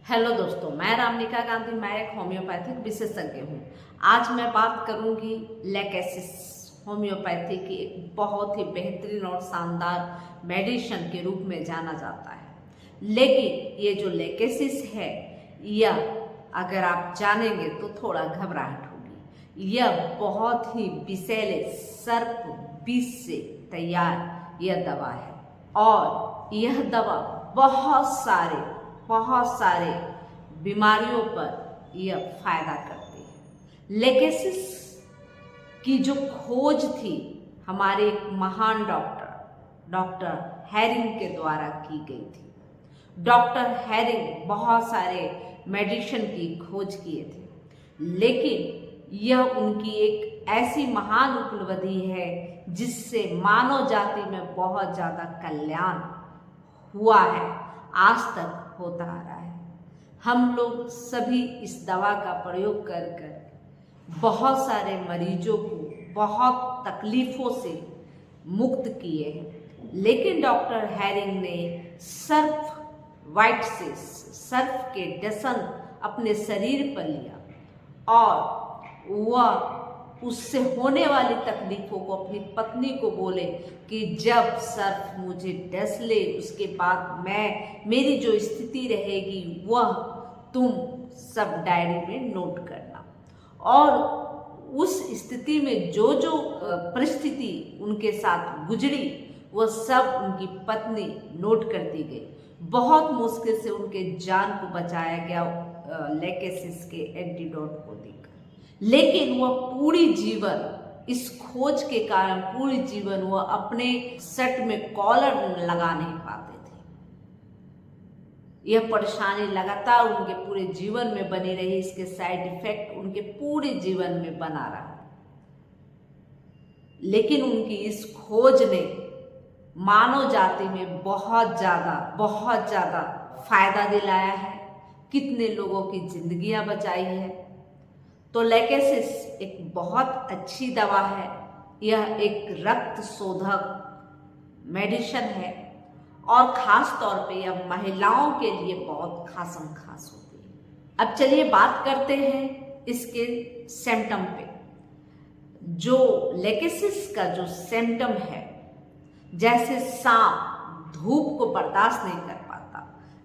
Hello दोस्तों, मैं रामनिका गांधी। मैं एक होम्योपैथिक विशेषज्ञ हूँ। आज मैं बात करूँगी लेकेसिस। होम्योपैथी की एक बहुत ही बेहतरीन और शानदार मेडिसिन के रूप में जाना जाता है। लेकिन ये जो लेकेसिस है, यह अगर आप जानेंगे तो थोड़ा घबराहट होगी। यह बहुत ही विषैले सर्प विष से तैयार यह दवा है और यह दवा बहुत सारे बीमारियों पर यह फायदा करती है। लेकेसिस की जो खोज थी हमारे एक महान डॉक्टर हैरिंग के द्वारा की गई थी। डॉक्टर हैरिंग बहुत सारे मेडिसिन की खोज किए थे, लेकिन यह उनकी एक ऐसी महान उपलब्धि है जिससे मानव जाति में बहुत ज़्यादा कल्याण हुआ है, आज तक होता आ रहा है। हम लोग सभी इस दवा का प्रयोग कर कर बहुत सारे मरीजों को बहुत तकलीफों से मुक्त किए हैं। लेकिन डॉक्टर हैरिंग ने सर्प के डसन अपने शरीर पर लिया और वह उससे होने वाली तकलीफों को अपनी पत्नी को बोले कि जब सर्प मुझे डस ले उसके बाद मेरी जो स्थिति रहेगी वह तुम सब डायरी में नोट करना। और उस स्थिति में जो परिस्थिति उनके साथ गुजरी वह सब उनकी पत्नी नोट करती गई। बहुत मुश्किल से उनके जान को बचाया गया लेकेसिस के एंटीडोट को देकर। लेकिन वह पूरी जीवन इस खोज के कारण पूरी जीवन वह अपने शर्ट में कॉलर लगा नहीं पाते थे। यह परेशानी लगातार उनके पूरे जीवन में बनी रही। इसके साइड इफेक्ट उनके पूरे जीवन में बना रहा। लेकिन उनकी इस खोज ने मानव जाति में बहुत ज्यादा फायदा दिलाया है, कितने लोगों की जिंदगियां बचाई है। तो लेकेसिस एक बहुत अच्छी दवा है। यह एक रक्त शोधक मेडिसिन है और ख़ास तौर पे यह महिलाओं के लिए बहुत खास होती है। अब चलिए बात करते हैं इसके सिम्टम पे। जो लेकेसिस का जो सिम्टम है, जैसे सांप धूप को बर्दाश्त नहीं कर पाता,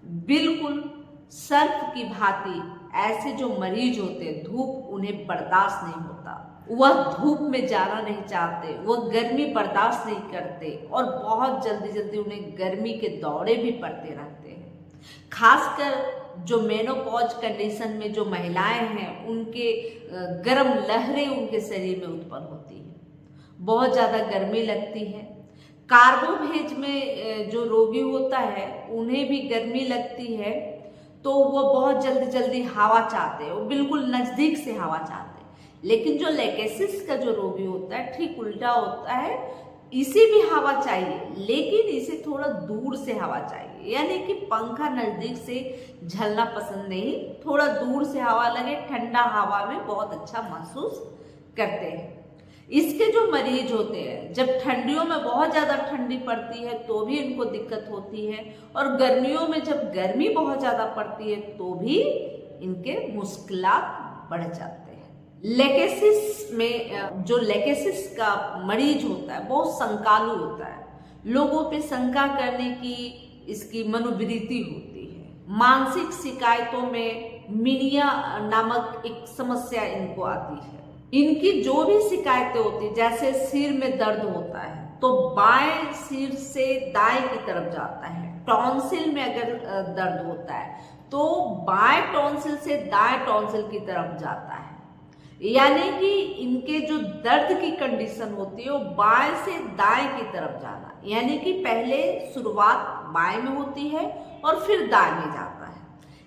बिल्कुल सर्प की भांति ऐसे जो मरीज होते हैं धूप उन्हें बर्दाश्त नहीं होता, वह धूप में जाना नहीं चाहते, वह गर्मी बर्दाश्त नहीं करते और बहुत जल्दी उन्हें गर्मी के दौरे भी पड़ते रहते हैं। खासकर जो मेनोपॉज कंडीशन में जो महिलाएं हैं उनके गर्म लहरें उनके शरीर में उत्पन्न होती है, बहुत ज़्यादा गर्मी लगती है। कार्बोवेज में जो रोगी होता है उन्हें भी गर्मी लगती है, तो वो बहुत जल्दी हवा चाहते हैं, वो बिल्कुल नज़दीक से हवा चाहते हैं। लेकिन जो लेकेसिस का जो रोगी होता है ठीक उल्टा होता है, इसे भी हवा चाहिए लेकिन इसे थोड़ा दूर से हवा चाहिए, यानी कि पंखा नज़दीक से झलना पसंद नहीं, थोड़ा दूर से हवा लगे, ठंडा हवा में बहुत अच्छा महसूस करते हैं। इसके जो मरीज होते हैं जब ठंडियों में बहुत ज़्यादा ठंडी पड़ती है तो भी इनको दिक्कत होती है, और गर्मियों में जब गर्मी बहुत ज़्यादा पड़ती है तो भी इनके मुश्किलात बढ़ जाते हैं। लेकेसिस में जो लेकेसिस का मरीज होता है बहुत शंकालु होता है, लोगों पे शंका करने की इसकी मनोवृत्ति होती है। मानसिक शिकायतों में मिनिया नामक एक समस्या इनको आती है। इनकी जो भी शिकायतें होती है, जैसे सिर में दर्द होता है तो बाएं सिर से दाएं की तरफ जाता है। टॉन्सिल में अगर दर्द होता है तो बाएं टॉन्सिल से दाएं टॉन्सिल की तरफ जाता है, यानी कि इनके जो दर्द की कंडीशन होती है वो बाएं से दाएं की तरफ जाना, यानी कि पहले शुरुआत बाएं में होती है और फिर दाएं में जाता है।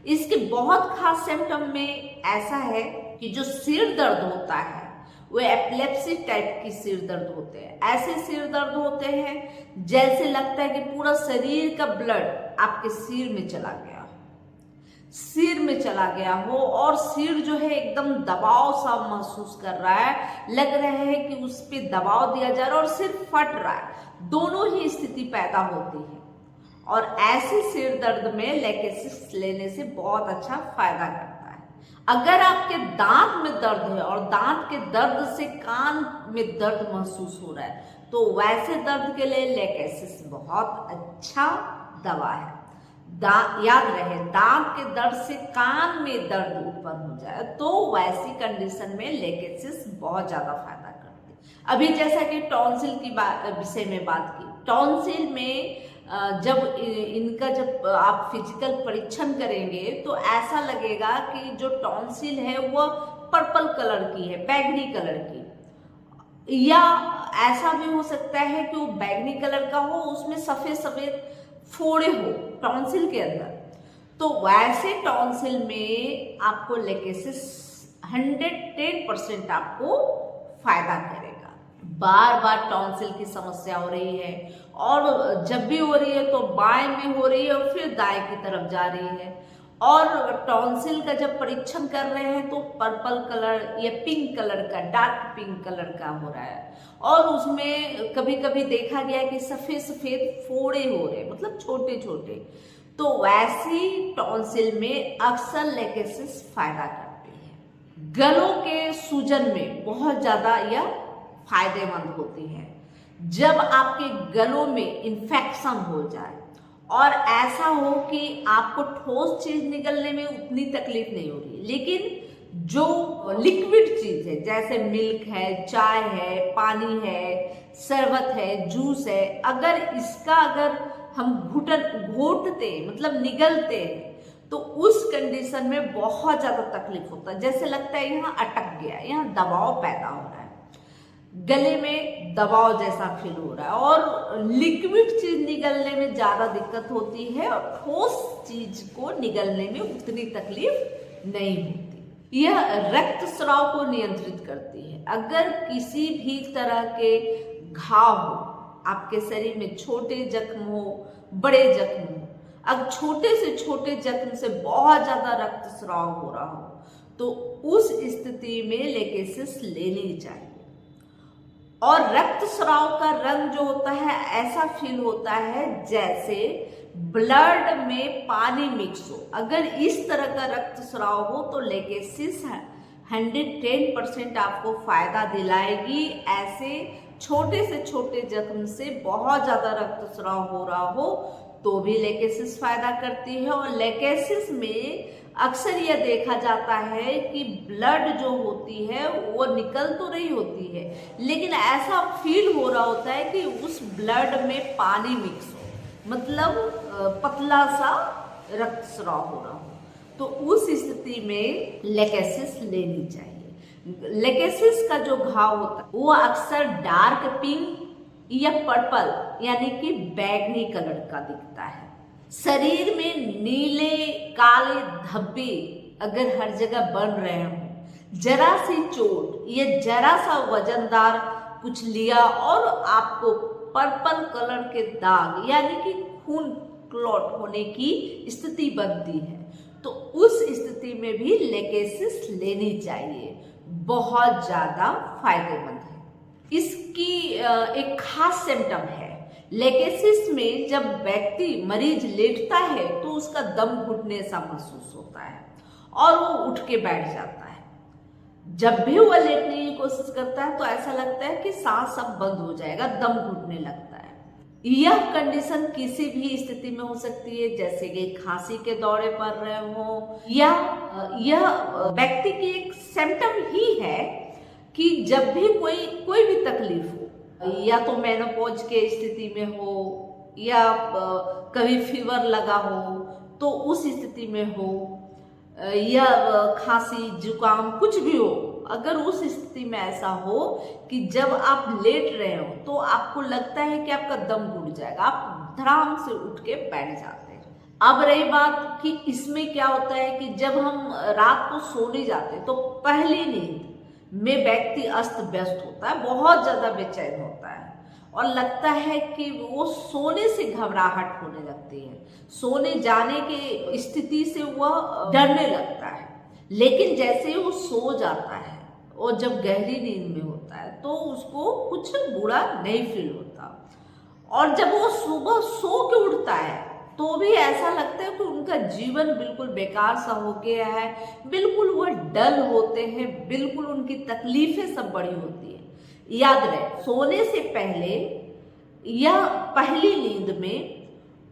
इसके बहुत खास सिम्टम में ऐसा है कि जो सिर दर्द होता है वो एपिलेप्सी टाइप की सिर दर्द होते हैं। ऐसे सिर दर्द होते हैं जैसे लगता है कि पूरा शरीर का ब्लड आपके सिर में चला गया हो और सिर जो है एकदम दबाव सा महसूस कर रहा है, लग रहा है कि उस पे दबाव दिया जा रहा है और सिर फट रहा है। दोनों ही स्थिति पैदा होती है। और ऐसे सिर दर्द में लेकेसिस लेने से बहुत अच्छा फायदा करता है। अगर आपके दांत में दर्द है और दांत के दर्द से कान में दर्द महसूस हो रहा है तो वैसे दर्द के लिए लेकेसिस बहुत अच्छा दवा है। याद रहे, दांत के दर्द से कान में दर्द उत्पन्न हो जाए तो वैसी कंडीशन में लेकेसिस बहुत ज्यादा फायदा करती है। अभी जैसा कि टॉन्सिल की विषय में बात की, टॉन्सिल में जब जब आप फिजिकल परीक्षण करेंगे तो ऐसा लगेगा कि जो टॉन्सिल है वो पर्पल कलर की है, बैगनी कलर की, या ऐसा भी हो सकता है कि वो बैगनी कलर का हो, उसमें सफेद सफेद फोड़े हो टॉन्सिल के अंदर। तो वैसे टॉन्सिल में आपको लेकेसिस 110% आपको फायदा करेगा। बार बार टॉन्सिल की समस्या हो रही है और जब भी हो रही है तो बाएं में हो रही है और फिर दाएं की तरफ जा रही है, और टॉन्सिल का जब परीक्षण कर रहे हैं तो पर्पल कलर या पिंक कलर का, डार्क पिंक कलर का हो रहा है, और उसमें कभी कभी देखा गया कि सफेद सफेद फोड़े हो रहे, मतलब छोटे छोटे। तो वैसी टॉन्सिल में अक्सर लेकेसिस फायदा करती है। गलों के सूजन में बहुत ज्यादा यह फायदेमंद होती है। जब आपके गलों में इन्फेक्शन हो जाए और ऐसा हो कि आपको ठोस चीज निकलने में उतनी तकलीफ नहीं हो रही, लेकिन जो लिक्विड चीज है जैसे मिल्क है, चाय है, पानी है, शरबत है, जूस है, अगर हम घोटते मतलब निगलते हैं तो उस कंडीशन में बहुत ज्यादा तकलीफ होता है। जैसे लगता है यहाँ अटक गया, यहाँ दबाव पैदा हो रहा है, गले में दबाव जैसा फील हो रहा है और लिक्विड चीज निगलने में ज्यादा दिक्कत होती है और ठोस चीज को निगलने में उतनी तकलीफ नहीं होती। यह रक्त स्राव को नियंत्रित करती है। अगर किसी भी तरह के घाव हो आपके शरीर में, छोटे जख्म हो, बड़े जख्म हो, अगर छोटे से छोटे जख्म से बहुत ज्यादा रक्त स्राव हो रहा हो तो उस स्थिति में लेकेसिस लेनी चाहिए। और रक्त स्राव का रंग जो होता है ऐसा फील होता है जैसे ब्लड में पानी मिक्स हो। अगर इस तरह का रक्त स्राव हो तो लेकेसिस 110% आपको फायदा दिलाएगी। ऐसे छोटे से छोटे जख्म से बहुत ज्यादा रक्त स्राव हो रहा हो तो भी लेकेसिस फायदा करती है। और लेकेसिस में अक्सर यह देखा जाता है कि ब्लड जो होती है वो निकल तो रही होती है, लेकिन ऐसा फील हो रहा होता है कि उस ब्लड में पानी मिक्स हो, मतलब पतला सा रक्त स्राव हो रहा हो, तो उस स्थिति में लेकेसिस लेनी चाहिए। लेकेसिस का जो घाव होता है वो अक्सर डार्क पिंक या पर्पल यानी कि बैगनी कलर का दिखता है। शरीर में नीले काले धब्बे अगर हर जगह बन रहे हों, जरा सी चोट या जरा सा वजनदार कुछ लिया और आपको पर्पल कलर के दाग यानी कि खून क्लॉट होने की स्थिति बनती है तो उस स्थिति में भी लेकेसिस लेनी चाहिए, बहुत ज्यादा फायदेमंद है। इसकी एक खास सिम्टम है। लेकेसिस में जब व्यक्ति मरीज लेटता है तो उसका दम घुटने सा महसूस होता है और वो उठ के बैठ जाता है। जब भी वो लेटने की कोशिश करता है तो ऐसा लगता है कि सांस सब बंद हो जाएगा, दम घुटने लगता है। यह कंडीशन किसी भी स्थिति में हो सकती है, जैसे कि खांसी के दौरे पड़ रहे हो, या यह व्यक्ति की एक सिम्टम ही है कि जब भी कोई भी तकलीफ हो, या तो मेनोपॉज के स्थिति में हो या कभी फीवर लगा हो तो उस स्थिति में हो, या खांसी जुकाम कुछ भी हो, अगर उस स्थिति में ऐसा हो कि जब आप लेट रहे हो तो आपको लगता है कि आपका दम घुट जाएगा, आप धड़ाम से उठ के बैठ जाते हैं। अब रही बात कि इसमें क्या होता है कि जब हम रात को सोने जाते हैं तो पहली नींद में व्यक्ति अस्त व्यस्त होता है, बहुत ज्यादा बेचैन होता है और लगता है कि वो सोने से घबराहट होने लगती है, सोने जाने की स्थिति से वह डरने लगता है। लेकिन जैसे ही वो सो जाता है और जब गहरी नींद में होता है तो उसको कुछ बुरा नहीं फील होता, और जब वो सुबह सो के उठता है तो भी ऐसा लगता है कि उनका जीवन बिल्कुल बेकार सा हो गया है, बिल्कुल वो डल होते हैं, बिल्कुल उनकी तकलीफें सब बड़ी होती है। याद रहे, सोने से पहले या पहली नींद में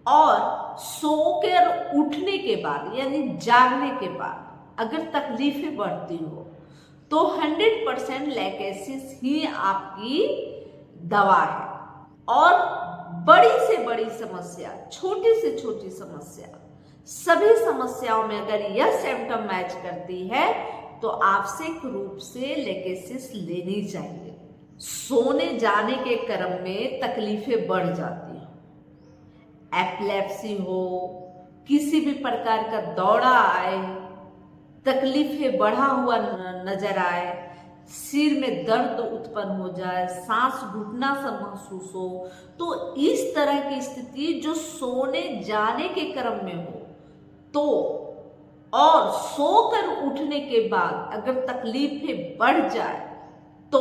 और सोकर उठने के बाद यानी जागने के बाद अगर तकलीफें बढ़ती हो तो 100% लैकेसिस ही आपकी दवा है। और बड़ी से बड़ी समस्या, छोटी से छोटी समस्या, सभी समस्याओं में अगर यह सिम्टम मैच करती है तो आवश्यक रूप से लैकेसिस लेनी चाहिए। सोने जाने के क्रम में तकलीफें बढ़ जाती हैं, एपिलेप्सी हो, किसी भी प्रकार का दौरा आए, तकलीफें बढ़ा हुआ नजर आए, सिर में दर्द उत्पन्न हो जाए, सांस घुटना सा महसूस हो, तो इस तरह की स्थिति जो सोने जाने के क्रम में हो तो और सोकर उठने के बाद अगर तकलीफें बढ़ जाए तो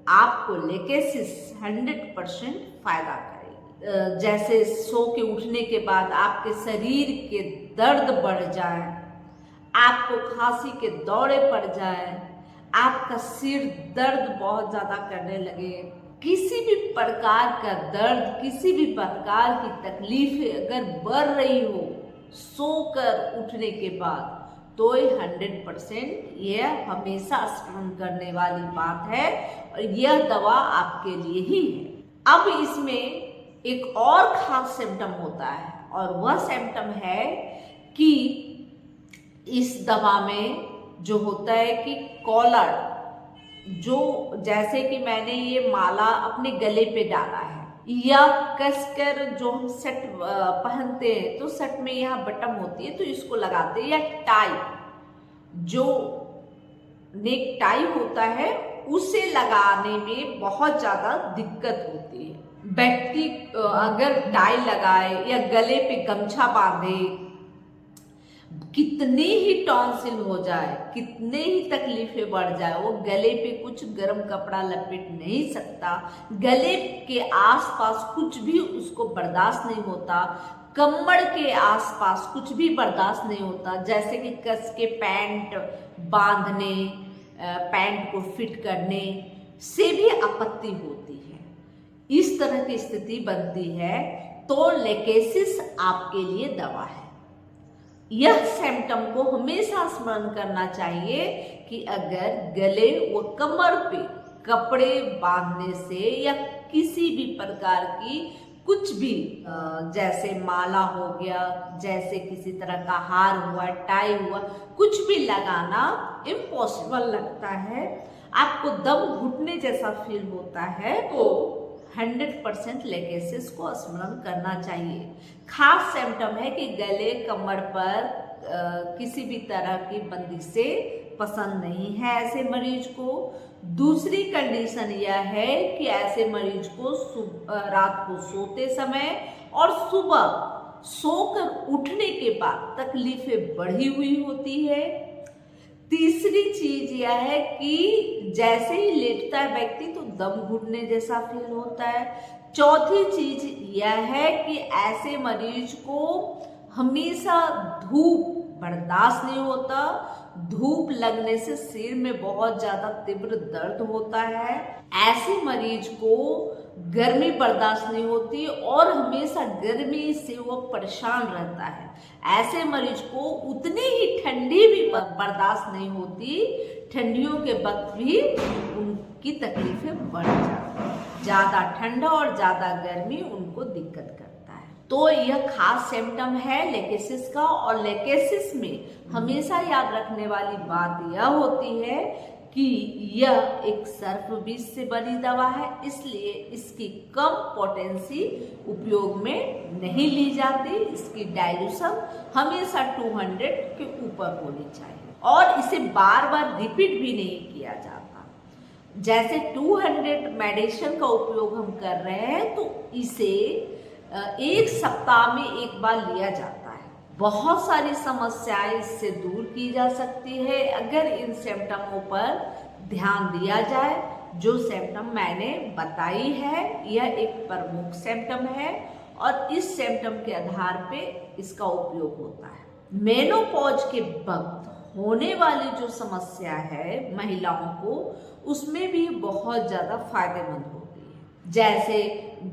आपको लैकेसिस 100% फायदा करेगी। जैसे सो के उठने के बाद आपके शरीर के दर्द बढ़ जाए, आपको खांसी के दौरे पड़ जाए, आपका सिर दर्द बहुत ज्यादा करने लगे, किसी भी प्रकार का दर्द, किसी भी प्रकार की तकलीफें अगर बढ़ रही हो सोकर उठने के बाद, तो 100% यह हमेशा स्मरण करने वाली बात है और यह दवा आपके लिए ही है। अब इसमें एक और खास सिम्टम होता है और वह सिम्टम है कि इस दवा में जो होता है कि कॉलर, जो जैसे कि मैंने ये माला अपने गले पे डाला है या कसकर जो हम सेट पहनते हैं तो सेट में यहाँ बटन होती है तो इसको लगाते हैं, या टाई, जो नेक टाई होता है उसे लगाने में बहुत ज्यादा दिक्कत होती है। व्यक्ति अगर टाई लगाए या गले पे गमछा बांधे, कितनी ही टॉन्सिल हो जाए, कितने ही तकलीफें बढ़ जाए, वो गले पे कुछ गर्म कपड़ा लपेट नहीं सकता, गले के आसपास कुछ भी उसको बर्दाश्त नहीं होता, कमर के आसपास कुछ भी बर्दाश्त नहीं होता, जैसे कि कस के पैंट बांधने, पैंट को फिट करने से भी आपत्ति होती है, इस तरह की स्थिति बनती है तो लैकेसिस आपके लिए दवा है। यह सिम्टम को हमेशा स्मरण करना चाहिए कि अगर गले व कमर पे कपड़े बांधने से या किसी भी प्रकार की कुछ भी जैसे माला हो गया, जैसे किसी तरह का हार हुआ, टाई हुआ, कुछ भी लगाना इम्पॉसिबल लगता है, आपको दम घुटने जैसा फील होता है, तो 100% लैकेसिस को स्मरण करना चाहिए। खास सिम्टम है कि गले कमर पर किसी भी तरह की बंदिशें पसंद नहीं है ऐसे मरीज को। दूसरी कंडीशन यह है कि ऐसे मरीज को रात को सोते समय और सुबह सोकर उठने के बाद तकलीफें बढ़ी हुई होती है। तीसरी चीज यह है कि जैसे ही लेटता है व्यक्ति तो दम घुटने जैसा फील होता है। चौथी चीज यह है कि ऐसे मरीज को हमेशा धूप बर्दाश्त नहीं होता, धूप लगने से सिर में बहुत ज्यादा तीव्र दर्द होता है। ऐसे मरीज को गर्मी बर्दाश्त नहीं होती और हमेशा गर्मी से वो परेशान रहता है। ऐसे मरीज को उतनी ही ठंडी भी बर्दाश्त नहीं होती, ठंडियों के वक्त भी उनकी तकलीफें बढ़ जाती है, ज्यादा ठंडा और ज्यादा गर्मी उनको दिक्कत करता है। तो यह खास सिम्टम है लैकेसिस का। और लैकेसिस में हमेशा याद रखने वाली बात यह होती है कि यह एक सर्प बीज से बनी दवा है, इसलिए इसकी कम पोटेंसी उपयोग में नहीं ली जाती। इसकी डाइल्यूशन हमेशा 200 के ऊपर होनी चाहिए और इसे बार बार रिपीट भी नहीं किया जाता। जैसे 200 मेडिसिन का उपयोग हम कर रहे हैं तो इसे एक सप्ताह में एक बार लिया जाता है। बहुत सारी समस्याएं इससे दूर की जा सकती है अगर इन सिम्टमों पर ध्यान दिया जाए। जो सिम्टम मैंने बताई है यह एक प्रमुख सिम्टम है और इस सिम्टम के आधार पे इसका उपयोग होता है। मेनोपॉज के वक्त होने वाली जो समस्या है महिलाओं को, उसमें भी बहुत ज़्यादा फायदेमंद होती है। जैसे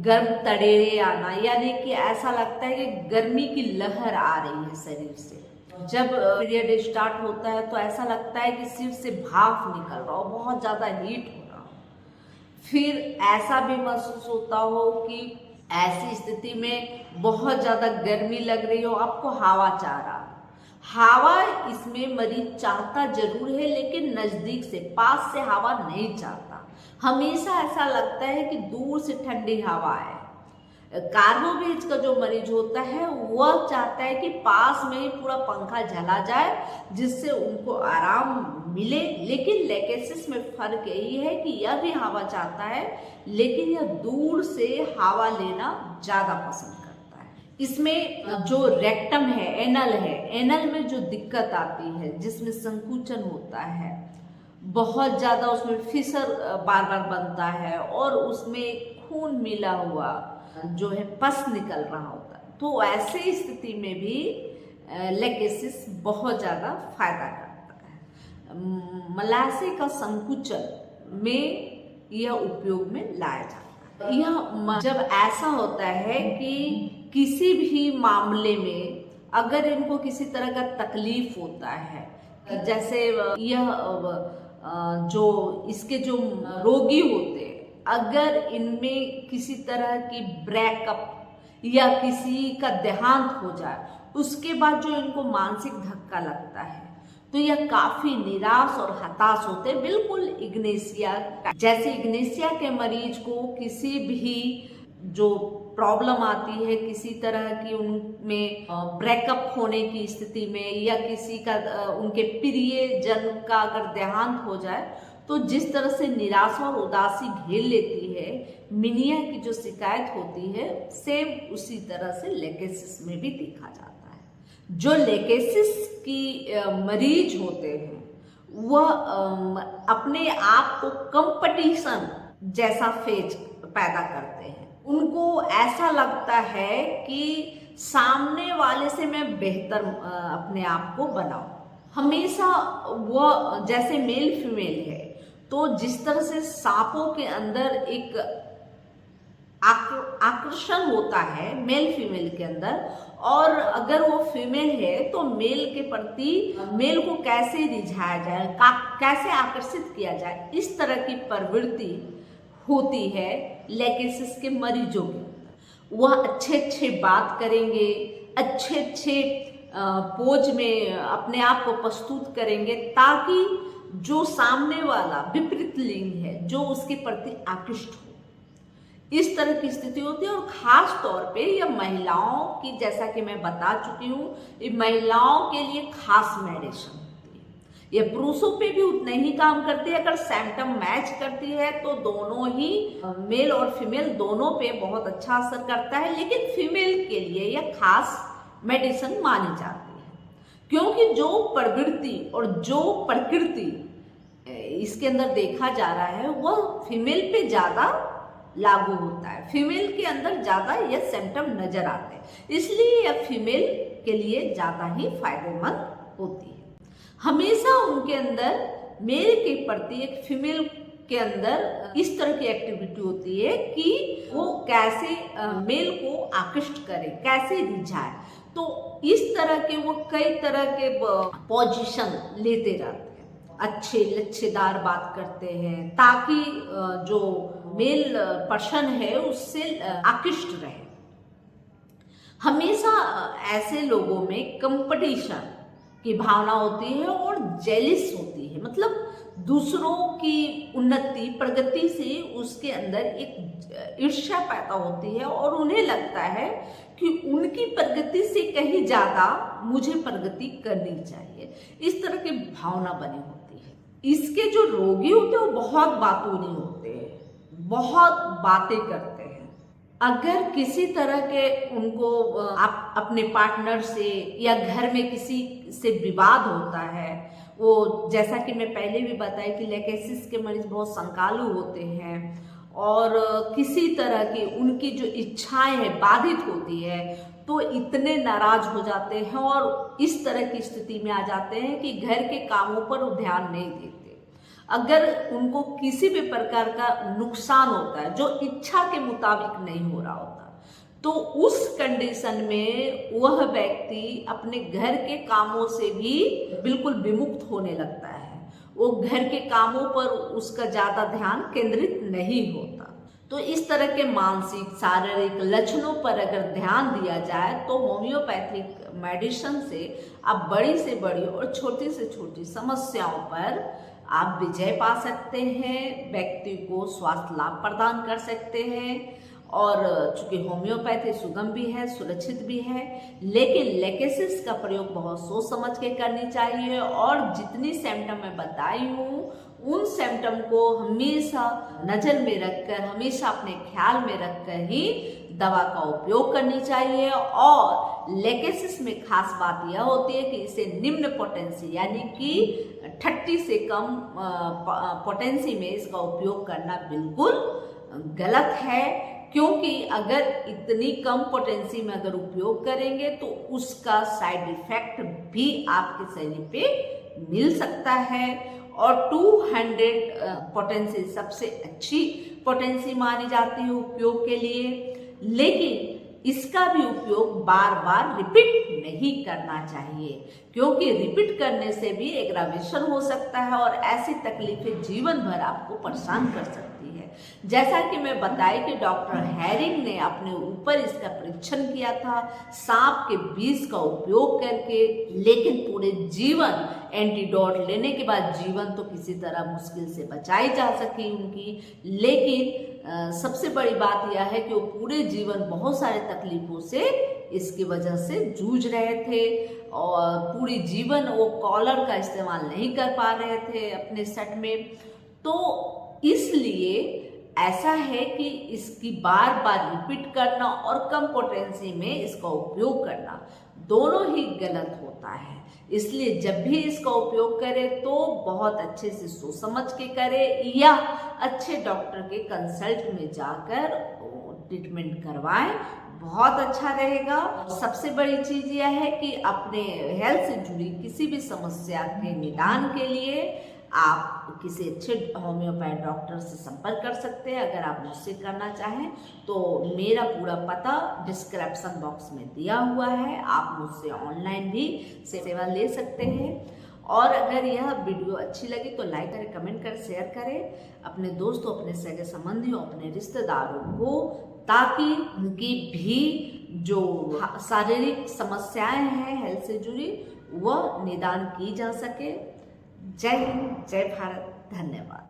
गर्म तड़ेरे आना, यानी कि ऐसा लगता है कि गर्मी की लहर आ रही है शरीर से। जब पीरियड स्टार्ट होता है तो ऐसा लगता है कि सिर से भाप निकल रहा हो, बहुत ज़्यादा हीट हो रहा हो। फिर ऐसा भी महसूस होता हो कि ऐसी स्थिति में बहुत ज़्यादा गर्मी लग रही हो, आपको हवा चाह रहा। हवा इसमें मरीज चाहता जरूर है, लेकिन नज़दीक से, पास से हवा नहीं चाहता। हमेशा ऐसा लगता है कि दूर से ठंडी हवा है। कार्बोवेज का जो मरीज होता है वह चाहता है कि पास में ही पूरा पंखा चला जाए, जिससे उनको आराम मिले। लेकिन लेकेसिस में फर्क यही है कि यह भी हवा चाहता है, लेकिन यह दूर से हवा लेना ज़्यादा पसंद करता है। इसमें जो रेक्टम है, एनल में जो दिक्कत आती है, जिसमें संकुचन होता है, बहुत ज़्यादा उसमें फिसर बार बार बनता है और उसमें खून मिला हुआ जो है पस निकल रहा होता है, तो ऐसे स्थिति में भी लेकेसिस बहुत ज़्यादा फायदा करता है। मलाशय का संकुचन में यह उपयोग में लाया जाता है। यह जब ऐसा होता है कि किसी भी मामले में अगर इनको किसी तरह का तकलीफ होता है, जैसे यह जो इसके जो रोगी होते हैं, अगर इनमें किसी तरह की ब्रेकअप या किसी का देहांत हो जाए, उसके बाद जो इनको मानसिक धक्का लगता है, तो यह काफी निराश और हताश होते हैं। बिल्कुल इग्नेशिया, जैसे इग्नेशिया के मरीज को किसी भी जो प्रॉब्लम आती है, किसी तरह की उनमें ब्रेकअप होने की स्थिति में, या किसी का उनके प्रियजन का अगर देहांत हो जाए, तो जिस तरह से निराशा और उदासी घेर लेती है, मिनिया की जो शिकायत होती है, सेम उसी तरह से लेकेसिस में भी देखा जाता है। जो लेकेसिस की मरीज होते हैं वह अपने आप को कंपटीशन जैसा फेज पैदा करते हैं। उनको ऐसा लगता है कि सामने वाले से मैं बेहतर अपने आप को बनाऊं। हमेशा वह, जैसे मेल फीमेल है, तो जिस तरह से सांपों के अंदर एक आकर्षण होता है मेल फीमेल के अंदर, और अगर वो फीमेल है तो मेल के प्रति, मेल को कैसे रिझाया जाए, कैसे आकर्षित किया जाए, इस तरह की प्रवृत्ति होती है लेकेसिस के मरीजों के अंदर। वह अच्छे अच्छे बात करेंगे, अच्छे अच्छे पोज में अपने आप को प्रस्तुत करेंगे, ताकि जो सामने वाला विपरीत लिंग है जो उसके प्रति आकृष्ट हो। इस तरह की स्थिति होती है। और खास तौर पे यह महिलाओं की, जैसा कि मैं बता चुकी हूँ, ये महिलाओं के लिए खास मेडिसिन होती है। यह पुरुषों पे भी उतना ही काम करती है। अगर सिम्टम मैच करती है तो दोनों ही, मेल और फीमेल दोनों पे बहुत अच्छा असर करता है, लेकिन फीमेल के लिए यह खास मेडिसिन मानी जाती है, क्योंकि जो प्रवृत्ति और जो प्रकृति इसके अंदर देखा जा रहा है वह फीमेल पे ज्यादा लागू होता है। फीमेल के अंदर ज्यादा यह सिम्टम नजर आते हैं, इसलिए यह फीमेल के लिए ज्यादा ही फायदेमंद होती है। हमेशा उनके अंदर मेल के प्रति, एक फीमेल के अंदर इस तरह की एक्टिविटी होती है कि वो कैसे मेल को आकृष्ट करे, कैसे रिझाए। तो इस तरह के वो कई तरह के पोजीशन लेते रहते हैं, अच्छे लच्छेदार बात करते हैं, ताकि जो मेल पर्सन है उससे आकृष्ट रहे। हमेशा ऐसे लोगों में कंपटीशन की भावना होती है और जेलिस होती है, मतलब दूसरों की उन्नति, प्रगति से उसके अंदर एक ईर्ष्या पैदा होती है, और उन्हें लगता है कि उनकी प्रगति से कहीं ज्यादा मुझे प्रगति करनी चाहिए। इस तरह की भावना बनी होती है। इसके जो रोगी होते हैं वो बहुत बातूनी होते हैं, बहुत बातें करते हैं। अगर किसी तरह के उनको अपने पार्टनर से या घर में किसी से विवाद होता है, वो जैसा कि मैं पहले भी बताया कि लेकेसिस के मरीज बहुत संकालु होते हैं, और किसी तरह की उनकी जो इच्छाएं हैं बाधित होती है तो इतने नाराज हो जाते हैं और इस तरह की स्थिति में आ जाते हैं कि घर के कामों पर वो ध्यान नहीं देते। अगर उनको किसी भी प्रकार का नुकसान होता है जो इच्छा के मुताबिक नहीं हो रहा होता, तो उस कंडीशन में वह व्यक्ति अपने घर के कामों से भी बिल्कुल विमुक्त होने लगता है। वो घर के कामों पर उसका ज़्यादा ध्यान केंद्रित नहीं होता। तो इस तरह के मानसिक शारीरिक लक्षणों पर अगर ध्यान दिया जाए तो होम्योपैथिक मेडिसिन से आप बड़ी से बड़ी और छोटी से छोटी समस्याओं पर आप विजय पा सकते हैं, व्यक्ति को स्वास्थ्य लाभ प्रदान कर सकते हैं। और चूंकि होम्योपैथी सुगम भी है, सुरक्षित भी है, लेकिन लेकेसिस का प्रयोग बहुत सोच समझ के करनी चाहिए। और जितनी सिम्टम मैं बताई हूँ उन सिम्टम को हमेशा नज़र में रखकर, हमेशा अपने ख्याल में रखकर ही दवा का उपयोग करनी चाहिए। और लेकेसिस में खास बात यह होती है कि इसे निम्न पोटेंसी यानी कि 30 से कम पोटेंसी में इसका उपयोग करना बिल्कुल गलत है, क्योंकि अगर इतनी कम पोटेंसी में अगर उपयोग करेंगे तो उसका साइड इफेक्ट भी आपके शरीर पे मिल सकता है। और 200 पोटेंसी सबसे अच्छी पोटेंसी मानी जाती है उपयोग के लिए, लेकिन इसका भी उपयोग बार बार रिपीट नहीं करना चाहिए, क्योंकि रिपीट करने से भी एग्रावेशन हो सकता है और ऐसी तकलीफें जीवन भर आपको परेशान कर सकती है। जैसा कि मैं बताई कि डॉक्टर हैरिंग ने अपने ऊपर इसका परीक्षण किया था सांप के विष का उपयोग करके, लेकिन पूरे जीवन एंटीडोट लेने के बाद जीवन तो किसी तरह मुश्किल से बचाई जा सकी उनकी, लेकिन सबसे बड़ी बात यह है कि वो पूरे जीवन बहुत सारे तकलीफों से इसकी वजह से जूझ रहे थे और पूरी जीवन वो कॉलर का इस्तेमाल नहीं कर पा रहे थे अपने सेट में। तो इसलिए ऐसा है कि इसकी बार बार रिपीट करना और कम पोटेंसी में इसका उपयोग करना दोनों ही गलत होता है। इसलिए जब भी इसका उपयोग करें तो बहुत अच्छे से सोच समझ के करें या अच्छे डॉक्टर के कंसल्ट में जाकर ट्रीटमेंट करवाएं, बहुत अच्छा रहेगा। सबसे बड़ी चीज यह है कि अपने हेल्थ से जुड़ी किसी भी समस्या के निदान के लिए आप किसी अच्छे होम्योपैथ डॉक्टर से संपर्क कर सकते हैं। अगर आप मुझसे करना चाहें तो मेरा पूरा पता डिस्क्रिप्शन बॉक्स में दिया हुआ है, आप मुझसे ऑनलाइन भी सेवा ले सकते हैं। और अगर यह वीडियो अच्छी लगी तो लाइक करें, कमेंट करें, शेयर करें अपने दोस्तों, अपने सगे संबंधियों, अपने रिश्तेदारों को, ताकि उनकी भी जो शारीरिक समस्याएं हैं हेल्थ से जुड़ी वह निदान की जा सके। जय हिंद, जय भारत, धन्यवाद।